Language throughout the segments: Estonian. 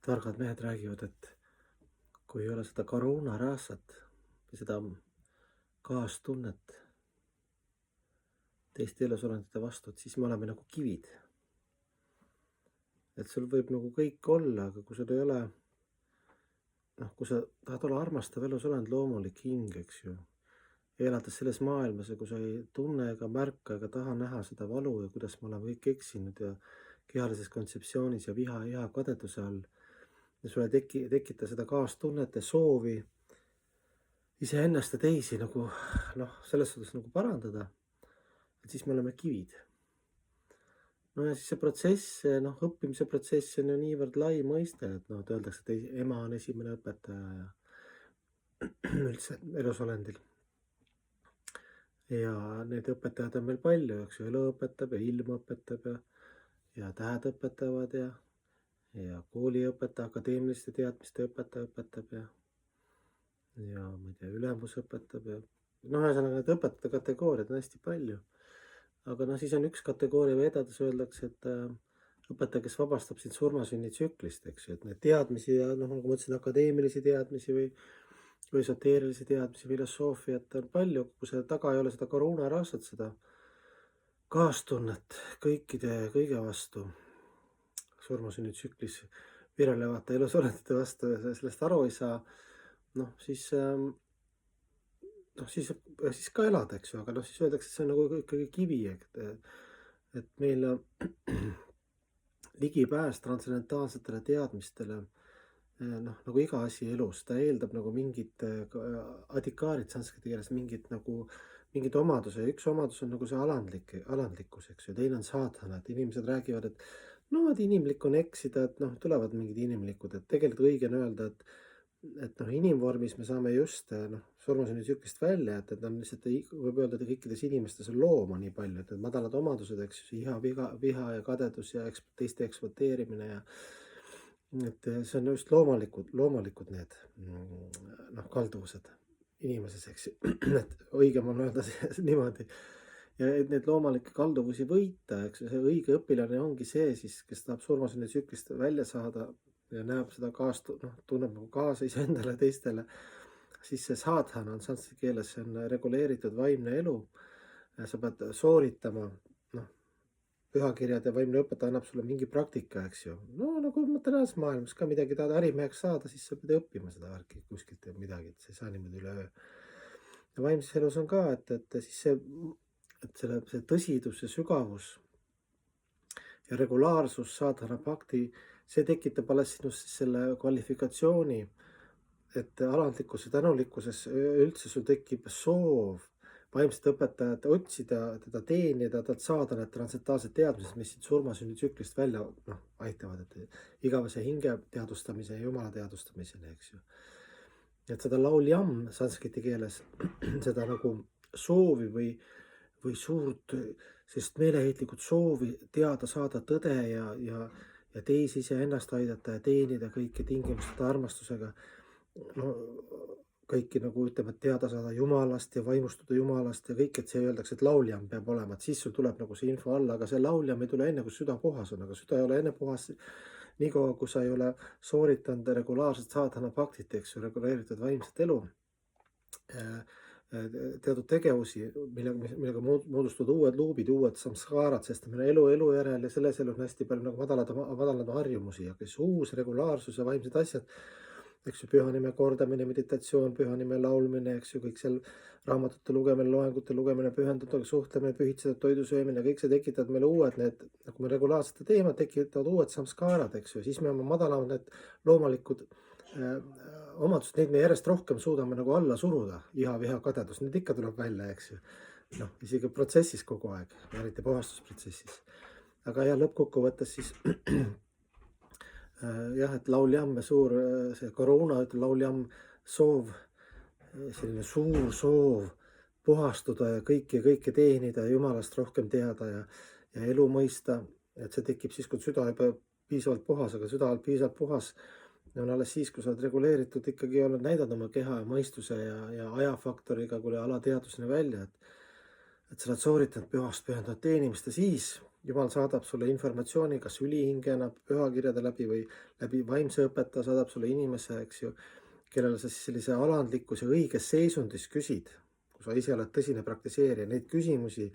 Targad mehed räägivad, et kui ei ole seda koroonarassat või seda kaastunnet teiste elusolendite vastu, et siis me oleme nagu kivid. Et sul võib nagu kõik olla, aga kui sul ei ole, kui sa tahad olla armastav elusolend, loomulik hing, eks ju, elates selles maailmas ja kui sa ei tunne ega märka ega taha näha seda valu ja kuidas me oleme kõik eksinud ja kehalises kontseptsioonis ja viha ja kadeduse all ja sulle tekita seda kaastunnet ja soovi iseennast ja teisi nagu selles suhtes nagu parandada, et siis me oleme kivid. No ja siis see protsess, õppimise protsess on ju niivõrd lai mõiste, et et öeldakse, et ema on esimene õpetaja ja üldse elusolendil. Ja neid õpetajaid on meil palju, eks ju, elu õpetab ja ilm õpetab ja tähed õpetavad ja kooliõpetaja, akadeemiliste teadmiste õpetaja õpetab ja ma ei tea, ülemus õpetab ja ühesõnaga need õpetajate kategooriad on hästi palju. Aga siis on üks kategooria vedades öeldakse, et õpetaja, kes vabastab sind surmasünnitsüklist, eks ju, et neid teadmisi ja nagu ma ütlesin, akadeemilisi teadmisi või esoteerilisi teadmisi, filosoofiat on palju, kui selle taga ei ole seda koroonarassat, seda kaastunnet kõige vastu, surmasünnitsüklis virelevate elusolendite vastu ja sellest aru ei saa, siis ka elada, eks ju, aga siis öeldakse, et see on nagu ikkagi kivi, et meil ligipääs transcendentaalsetele teadmistele, nagu iga asi elus, ta eeldab nagu mingit adhikaarit sanskriti keeles, mingit omaduse ja üks omadus on nagu see alandlikkus, eks ju, teine on saatana, et inimesed räägivad, et inimlik on eksida, et tulevad mingid inimlikud, et tegelikult õige on öelda, et inimvormis me saame just surmasünnitsüklist välja, et on lihtsalt, võib öelda, et kõikides inimestes on looma nii palju, et need madalad omadused, eks ju, viha ja kadedus ja teiste ekspluateerimine ja et see on just loomulikud need kalduvused inimeses, eks ju, et õigem on öelda niimoodi. Ja et neid loomalikke kalduvusi võita, eks ju, see õige õpilane ongi see siis, kes tahab surmasünnitsüklist välja saada ja näeb seda tunneb nagu kaasa iseendale, teistele, siis see saadhana on sanskrit keeles, see on reguleeritud vaimne elu. Sa pead sooritama, pühakirjad ja vaimne õpetaja annab sulle mingi praktika, eks ju. Nagu materiaalses maailmas ka midagi tahad ärimeheks saada, siis sa pead õppima seda värki kuskilt ja midagi, et sa ei saa niimoodi üleöö. Ja vaimses elus on ka, et siis see tõsidus ja sügavus ja regulaarsus saadhana pakti, see tekitab alles sinus selle kvalifikatsiooni, et alandlikkus ja tänulikkuses üldse sul tekib soov vaimset õpetajat otsida, teda teenida, talt saada need transcendentaalsed teadmised, mis siit surmasünnitsüklist välja aitavad, et igavese hinge teadvustamise ja jumala teadvustamiseni, eks ju. Et seda lauljam sanskriti keeles, seda nagu soovi või suurt sellist meeleheitlikult soovi teada saada tõde ja teisi iseennast aidata ja teenida kõiki tingimusteta armastusega. Kõiki nagu ütleme, et teada saada Jumalast ja vaimustuda Jumalast ja kõik, et see öeldakse, et lauljam peab olema, et siis sul tuleb nagu see info alla, aga see lauljam ei tule enne, kui süda puhas on, aga süda ei ole enne puhas niikaua, kui sa ei ole sooritanud regulaarselt saadhana paktit, eks ju, reguleeritud vaimset elu, teatud tegevusi, millega moodustuvad uued luubid, uued samskaarad, sest meil on elu järel ja selles elus on hästi palju nagu madalad harjumusi, aga siis uus regulaarsus ja vaimsed asjad, eks ju, püha nime kordamine, meditatsioon, püha nime laulmine, eks ju, kõik seal raamatute lugemine, loengute lugemine, pühendatud suhtlemine, pühitsetud toidu söömine, kõik see tekitab meile uued need, nagu me regulaarselt teeme, tekitavad uued samskaarad, eks ju, siis me oma madalamad need loomalikud omadused, neid me järjest rohkem suudame nagu alla suruda, viha, kadedus, need ikka tuleb välja, eks ju. Isegi protsessis kogu aeg, eriti puhastusprotsessis. Aga lõppkokkuvõttes siis et lauljam, see koroona, lauljam soov, selline suur soov puhastuda ja kõike teenida, Jumalast rohkem teada ja elu mõista, et see tekib siis, kui süda juba piisavalt puhas, aga süda piisavalt puhas on alles siis, kui sa oled reguleeritud ikkagi olnud, näidanud oma keha ja mõistuse ja ajafaktoriga kuni alateadvuseni välja, et sa oled sooritanud pühast pühendatud teenimist ja siis Jumal saadab sulle informatsiooni kas ülihingena, pühakirjade läbi või läbi vaimse õpetaja saadab sulle inimese, eks ju, kellele sa siis sellise alandlikkuse õiges seisundis küsid, kui sa ise oled tõsine praktiseerija, neid küsimusi,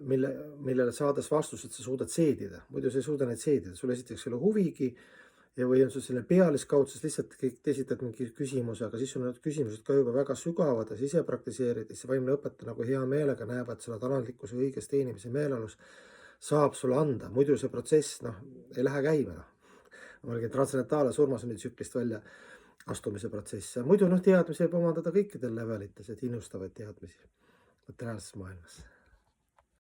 millele saades vastused sa suudad seedida, muidu sa ei suuda neid seedida, sul esiteks ei ole huvigi ja või on sul selline pealiskaudsus, lihtsalt esitad mingi küsimuse, aga siis sul need küsimused ka juba väga sügavad ja sa ise praktiseerid ja siis vaimne õpetaja nagu hea meelega näeb, et sa oled alandlikkuse õiges teenimise meeleolus, saab sulle anda, muidu see protsess noh, ei lähe käima noh. ma räägin transcendentaalne surmasünni-tsüklist välja astumise protsess ja muidu noh, teadmisi võib omandada kõikidel levelites, et innustavaid teadmisi materiaalses maailmas.